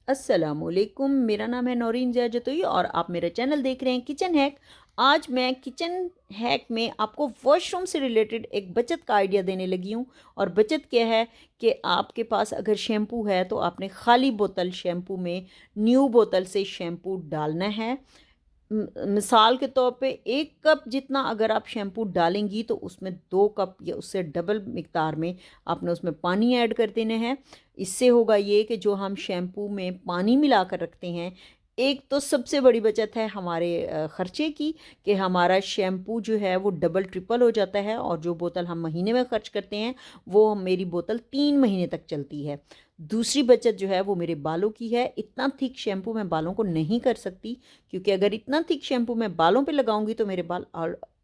अस्सलामुअलैकुम, मेरा नाम है नौरीन ज़िया जतोई और आप मेरा चैनल देख रहे हैं किचन हैक। आज मैं किचन हैक में आपको वॉशरूम से रिलेटेड एक बचत का आइडिया देने लगी हूँ। और बचत क्या है कि आपके पास अगर शैम्पू है तो आपने खाली बोतल शैम्पू में न्यू बोतल से शैम्पू डालना है। मिसाल के तौर पे 1 कप जितना अगर आप शैम्पू डालेंगी तो उसमें 2 कप या उससे डबल मिक़दार में आपने उसमें पानी ऐड कर देना है। इससे होगा ये कि जो हम शैम्पू में पानी मिलाकर रखते हैं, एक तो सबसे बड़ी बचत है हमारे ख़र्चे की कि हमारा शैम्पू जो है वो डबल ट्रिपल हो जाता है और जो बोतल हम महीने में ख़र्च करते हैं वो मेरी बोतल 3 महीने तक चलती है। दूसरी बचत जो है वो मेरे बालों की है। इतना थिक शैम्पू मैं बालों को नहीं कर सकती, क्योंकि अगर इतना थिक शैम्पू मैं बालों पे लगाऊंगी तो मेरे बाल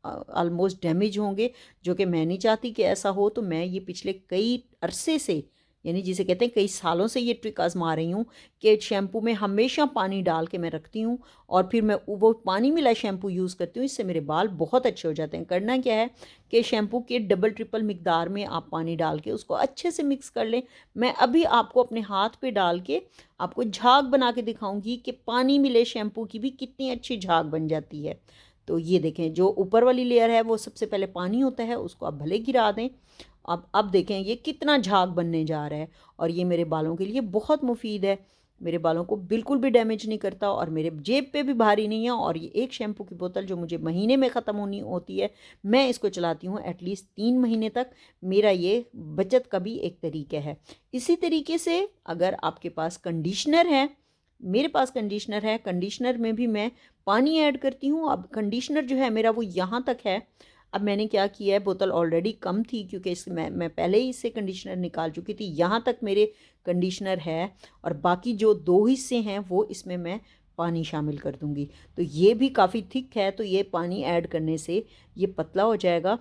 ऑलमोस्ट डैमेज होंगे, जो कि मैं नहीं चाहती कि ऐसा हो। तो मैं ये पिछले कई अरसे से, यानी जिसे कहते हैं कई सालों से, ये ट्रिक आजमा रही हूँ कि शैम्पू में हमेशा पानी डाल के मैं रखती हूँ और फिर मैं वो पानी मिला शैम्पू यूज़ करती हूँ। इससे मेरे बाल बहुत अच्छे हो जाते हैं। करना क्या है कि शैम्पू के डबल ट्रिपल मिकदार में आप पानी डाल के उसको अच्छे से मिक्स कर लें। मैं अभी आपको अपने हाथ पे डाल के आपको झाग बना के दिखाऊंगी कि पानी मिले शैम्पू की भी कितनी अच्छी झाग बन जाती है। तो ये देखें, जो ऊपर वाली लेयर है वो सबसे पहले पानी होता है, उसको आप भले गिरा दें। अब देखें ये कितना झाग बनने जा रहा है और ये मेरे बालों के लिए बहुत मुफीद है। मेरे बालों को बिल्कुल भी डैमेज नहीं करता और मेरे जेब पे भी भारी नहीं है। और ये एक शैम्पू की बोतल जो मुझे महीने में ख़त्म होनी होती है, मैं इसको चलाती हूँ एटलीस्ट 3 महीने तक। मेरा ये बचत का भी एक तरीका है। इसी तरीके से अगर आपके पास कंडीशनर है, मेरे पास कंडीशनर है, कंडीशनर में भी मैं पानी ऐड करती हूँ। अब कंडीशनर जो है मेरा वो यहाँ तक है। अब मैंने क्या किया है, बोतल ऑलरेडी कम थी क्योंकि इस मैं पहले ही इससे कंडीशनर निकाल चुकी थी। यहाँ तक मेरे कंडीशनर है और बाकी जो 2 हिस्से हैं वो इसमें मैं पानी शामिल कर दूँगी। तो ये भी काफ़ी थिक है, तो ये पानी ऐड करने से ये पतला हो जाएगा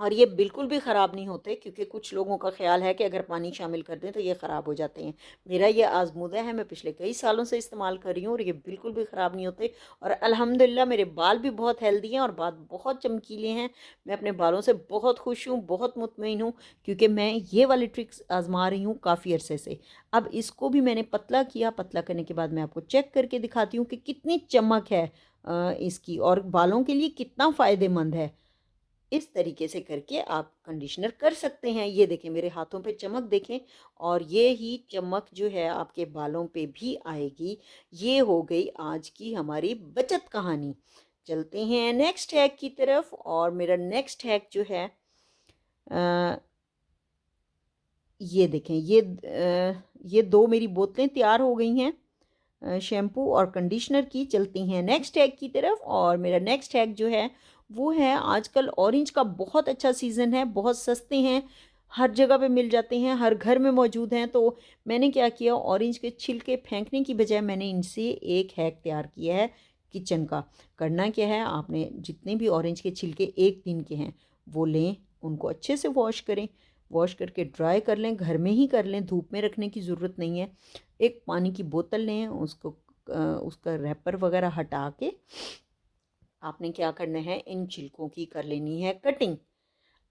और ये बिल्कुल भी ख़राब नहीं होते, क्योंकि कुछ लोगों का ख़्याल है कि अगर पानी शामिल कर दें तो ये ख़राब हो जाते हैं। मेरा ये आज़मूदा है, मैं पिछले कई सालों से इस्तेमाल कर रही हूँ और ये बिल्कुल भी ख़राब नहीं होते। और अल्हम्दुलिल्लाह मेरे बाल भी बहुत हेल्दी हैं और बाल बहुत चमकीले हैं। मैं अपने बालों से बहुत खुश हूँ, बहुत मुतमईन हूँ, क्योंकि मैं ये वाली ट्रिक्स आज़मा रही हूँ काफ़ी अरसे से। अब इसको भी मैंने पतला किया, पतला करने के बाद मैं आपको चेक करके दिखाती हूँ कि कितनी चमक है इसकी और बालों के लिए कितना फ़ायदेमंद है। इस तरीके से करके आप कंडीशनर कर सकते हैं। ये देखें मेरे हाथों पे चमक देखें, और ये ही चमक जो है आपके बालों पे भी आएगी। ये हो गई आज की हमारी बचत कहानी। चलते हैं नेक्स्ट हैक की तरफ। और मेरा नेक्स्ट हैक जो है, अ, ये देखें, ये 2 मेरी बोतलें तैयार हो गई हैं शैम्पू और कंडीशनर की। चलती हैं नेक्स्ट हैक की तरफ। और मेरा नेक्स्ट हैक जो है वो है, आजकल ऑरेंज का बहुत अच्छा सीज़न है, बहुत सस्ते हैं, हर जगह पे मिल जाते हैं, हर घर में मौजूद हैं। तो मैंने क्या किया, ऑरेंज के छिलके फेंकने की बजाय मैंने इनसे एक हैक तैयार किया है किचन का। करना क्या है, आपने जितने भी ऑरेंज के छिलके 1 दिन के हैं वो लें, उनको अच्छे से वॉश करें, वॉश करके ड्राई कर लें, घर में ही कर लें, धूप में रखने की ज़रूरत नहीं है। एक पानी की बोतल लें, उसको उसका रैपर वगैरह हटा के आपने क्या करना है, इन छिलकों की कर लेनी है कटिंग।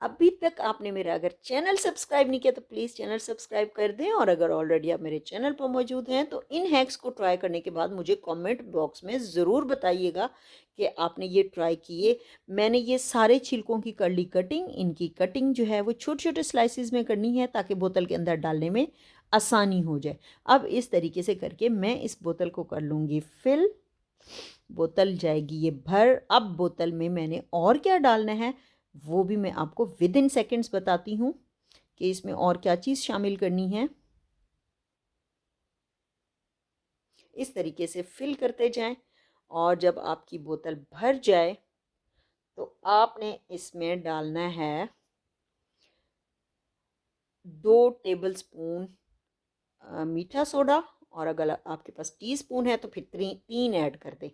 अभी तक आपने मेरा अगर चैनल सब्सक्राइब नहीं किया तो प्लीज़ चैनल सब्सक्राइब कर दें। और अगर ऑलरेडी आप मेरे चैनल पर मौजूद हैं तो इन हैक्स को ट्राई करने के बाद मुझे कमेंट बॉक्स में ज़रूर बताइएगा कि आपने ये ट्राई किए। मैंने ये सारे छिलकों की कर ली कटिंग। इनकी कटिंग जो है वो छोटे छोटे स्लाइसिस में करनी है ताकि बोतल के अंदर डालने में आसानी हो जाए। अब इस तरीके से करके मैं इस बोतल को कर लूँगी फिल। बोतल जाएगी ये भर। अब बोतल में मैंने और क्या डालना है वो भी मैं आपको विद इन सेकेंड्स बताती हूँ कि इसमें और क्या चीज़ शामिल करनी है। इस तरीके से फिल करते जाएं और जब आपकी बोतल भर जाए तो आपने इसमें डालना है 2 टेबल स्पून मीठा सोडा। और अगर आपके पास टीस्पून है तो फिर 3 ऐड कर दें।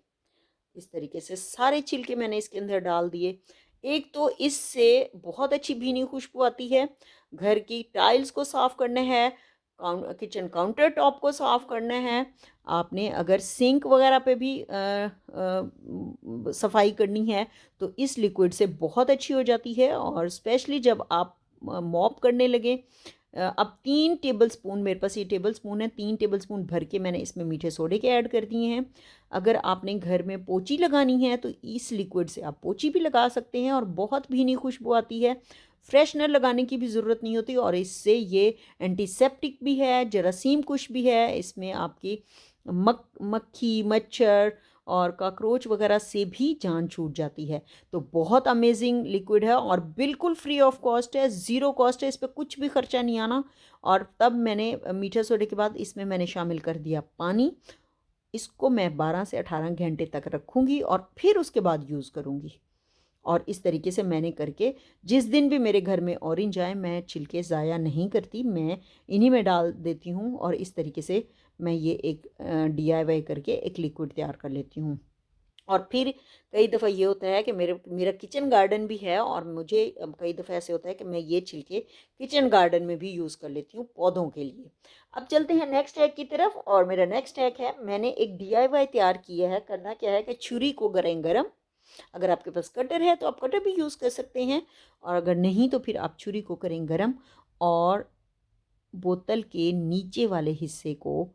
इस तरीके से सारे छिलके मैंने इसके अंदर डाल दिए। एक तो इससे बहुत अच्छी भीनी खुशबू आती है। घर की टाइल्स को साफ़ करना है, किचन काउंटर टॉप को साफ़ करना है, आपने अगर सिंक वगैरह पे भी सफाई करनी है तो इस लिक्विड से बहुत अच्छी हो जाती है। और स्पेशली जब आप मॉप करने लगे अब 3 टेबल स्पून, मेरे पास ये टेबल स्पून है, 3 टेबल स्पून भर के मैंने इसमें मीठे सोडे के ऐड कर दिए हैं। अगर आपने घर में पोची लगानी है तो इस लिक्विड से आप पोची भी लगा सकते हैं और बहुत भीनी खुशबू आती है। फ्रेशनर लगाने की भी ज़रूरत नहीं होती और इससे ये एंटीसेप्टिक भी है, जरासीम कुश भी है। इसमें आपकी मक्खी, मच्छर और कॉकरोच वगैरह से भी जान छूट जाती है। तो बहुत अमेजिंग लिक्विड है और बिल्कुल फ्री ऑफ कॉस्ट है, ज़ीरो कॉस्ट है, इस पर कुछ भी खर्चा नहीं आना। और तब मैंने मीठे सोडे के बाद इसमें मैंने शामिल कर दिया पानी। इसको मैं 12 से 18 घंटे तक रखूँगी और फिर उसके बाद यूज़ करूँगी। और इस तरीके से मैंने करके, जिस दिन भी मेरे घर में ऑरेंज आए मैं छिलके ज़ाया नहीं करती, मैं इन्हीं में डाल देती हूँ और इस तरीके से मैं ये एक DIY करके एक लिक्विड तैयार कर लेती हूँ। और फिर कई दफ़ा ये होता है कि मेरा किचन गार्डन भी है और मुझे कई दफ़ा ऐसे होता है कि मैं ये छिलके किचन गार्डन में भी यूज़ कर लेती हूँ पौधों के लिए। अब चलते हैं नेक्स्ट हैक की तरफ और मेरा नेक्स्ट हैक है, मैंने एक DIY तैयार किया है। करना क्या है कि छुरी को करें गरम। अगर आपके पास कटर है तो आप कटर भी यूज़ कर सकते हैं और अगर नहीं तो फिर आप छुरी को करें गरम और बोतल के नीचे वाले हिस्से को,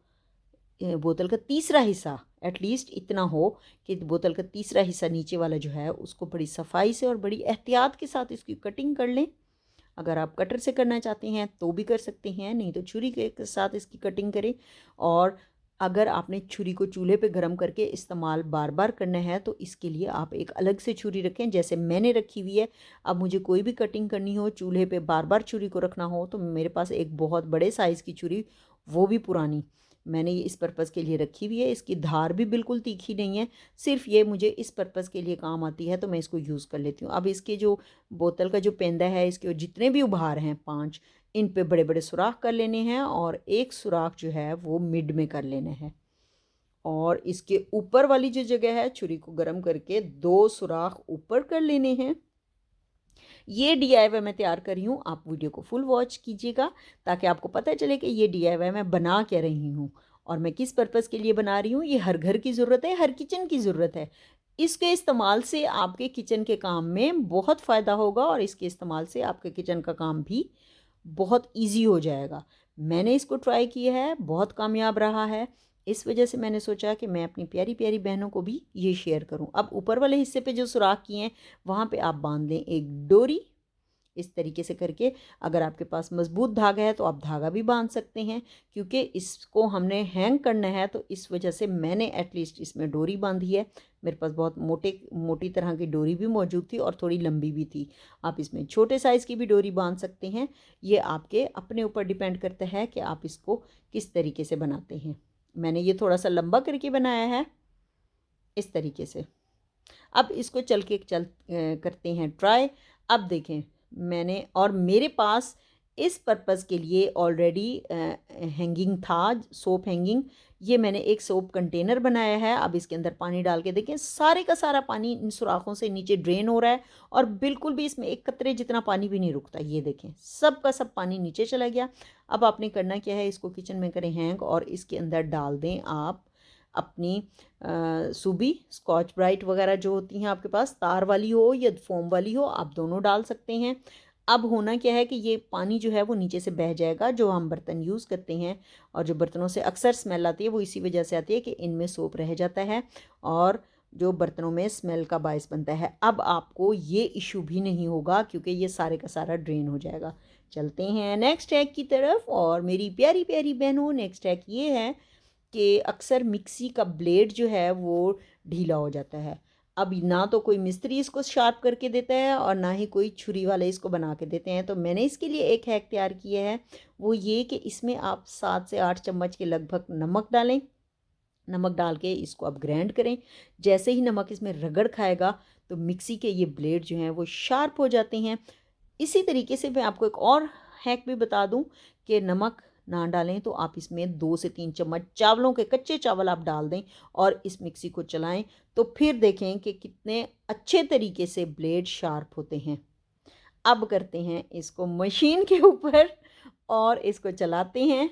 बोतल का तीसरा हिस्सा एटलीस्ट इतना हो कि बोतल का तीसरा हिस्सा नीचे वाला जो है उसको बड़ी सफाई से और बड़ी एहतियात के साथ इसकी कटिंग कर लें। अगर आप कटर से करना चाहते हैं तो भी कर सकते हैं, नहीं तो छुरी के साथ इसकी कटिंग करें। और अगर आपने छुरी को चूल्हे पे गरम करके इस्तेमाल बार बार करना है तो इसके लिए आप एक अलग से छुरी रखें, जैसे मैंने रखी हुई है। अब मुझे कोई भी कटिंग करनी हो, चूल्हे पे बार बार छुरी को रखना हो, तो मेरे पास एक बहुत बड़े साइज़ की छुरी, वो भी पुरानी, मैंने ये इस पर्पज़ के लिए रखी हुई है। इसकी धार भी बिल्कुल तीखी नहीं है, सिर्फ ये मुझे इस पर्पज़ के लिए काम आती है तो मैं इसको यूज़ कर लेती हूँ। अब इसके जो बोतल का जो पेंदा है, इसके जितने भी उभार हैं 5, इन पे बड़े बड़े सुराख कर लेने हैं और एक सुराख जो है वो मिड में कर लेना है। और इसके ऊपर वाली जो जगह है, छुरी को गर्म करके 2 सुराख ऊपर कर लेने हैं। ये DIY मैं तैयार कर रही हूँ, आप वीडियो को फुल वॉच कीजिएगा ताकि आपको पता चले कि ये DIY मैं बना क्या रही हूँ और मैं किस पर्पज़ के लिए बना रही हूँ। ये हर घर की ज़रूरत है, हर किचन की ज़रूरत है। इसके इस्तेमाल से आपके किचन के काम में बहुत फ़ायदा होगा और इसके इस्तेमाल से आपके किचन का काम भी बहुत ईजी हो जाएगा। मैंने इसको ट्राई किया है, बहुत कामयाब रहा है। इस वजह से मैंने सोचा कि मैं अपनी प्यारी प्यारी बहनों को भी ये शेयर करूं। अब ऊपर वाले हिस्से पे जो सुराख किए हैं वहाँ पे आप बांध लें एक डोरी, इस तरीके से करके। अगर आपके पास मज़बूत धागा है तो आप धागा भी बांध सकते हैं, क्योंकि इसको हमने हैंग करना है तो इस वजह से मैंने एटलीस्ट इसमें डोरी बांधी है। मेरे पास बहुत मोटी तरह की डोरी भी मौजूद थी और थोड़ी लंबी भी थी। आप इसमें छोटे साइज़ की भी डोरी बांध सकते हैं, ये आपके अपने ऊपर डिपेंड करता है कि आप इसको किस तरीके से बनाते हैं। मैंने ये थोड़ा सा लंबा करके बनाया है इस तरीके से। अब इसको करते हैं ट्राई। अब देखें, मैंने और मेरे पास इस पर्पज़ के लिए ऑलरेडी हैंगिंग था, सोप हैंगिंग। ये मैंने एक सोप कंटेनर बनाया है। अब इसके अंदर पानी डाल के देखें, सारे का सारा पानी इन सुराखों से नीचे ड्रेन हो रहा है और बिल्कुल भी इसमें एक कतरे जितना पानी भी नहीं रुकता। ये देखें, सब का सब पानी नीचे चला गया। अब आपने करना क्या है, इसको किचन में करें हैंग और इसके अंदर डाल दें आप अपनी सूबी, स्कॉच ब्राइट वगैरह जो होती हैं आपके पास, तार वाली हो या फोम वाली हो, आप दोनों डाल सकते हैं। अब होना क्या है कि ये पानी जो है वो नीचे से बह जाएगा। जो हम बर्तन यूज़ करते हैं और जो बर्तनों से अक्सर स्मेल आती है वो इसी वजह से आती है कि इनमें सोप रह जाता है और जो बर्तनों में स्मेल का बायस बनता है। अब आपको ये इशू भी नहीं होगा क्योंकि ये सारे का सारा ड्रेन हो जाएगा। चलते हैं नेक्स्ट हैक की तरफ और मेरी प्यारी प्यारी बहनों, नेक्स्ट हैक ये है कि अक्सर मिक्सी का ब्लेड जो है वो ढीला हो जाता है। अब ना तो कोई मिस्त्री इसको शार्प करके देता है और ना ही कोई छुरी वाले इसको बना के देते हैं। तो मैंने इसके लिए एक हैक तैयार किया है, वो ये कि इसमें आप 7 से 8 चम्मच के लगभग नमक डालें। नमक डाल के इसको आप ग्राइंड करें। जैसे ही नमक इसमें रगड़ खाएगा तो मिक्सी के ये ब्लेड जो हैं वो शार्प हो जाते हैं। इसी तरीके से मैं आपको एक और हैक भी बता दूं कि नमक ना डालें तो आप इसमें 2 से 3 चम्मच चावलों के कच्चे चावल आप डाल दें और इस मिक्सी को चलाएं तो फिर देखें कि कितने अच्छे तरीके से ब्लेड शार्प होते हैं। अब करते हैं इसको मशीन के ऊपर और इसको चलाते हैं।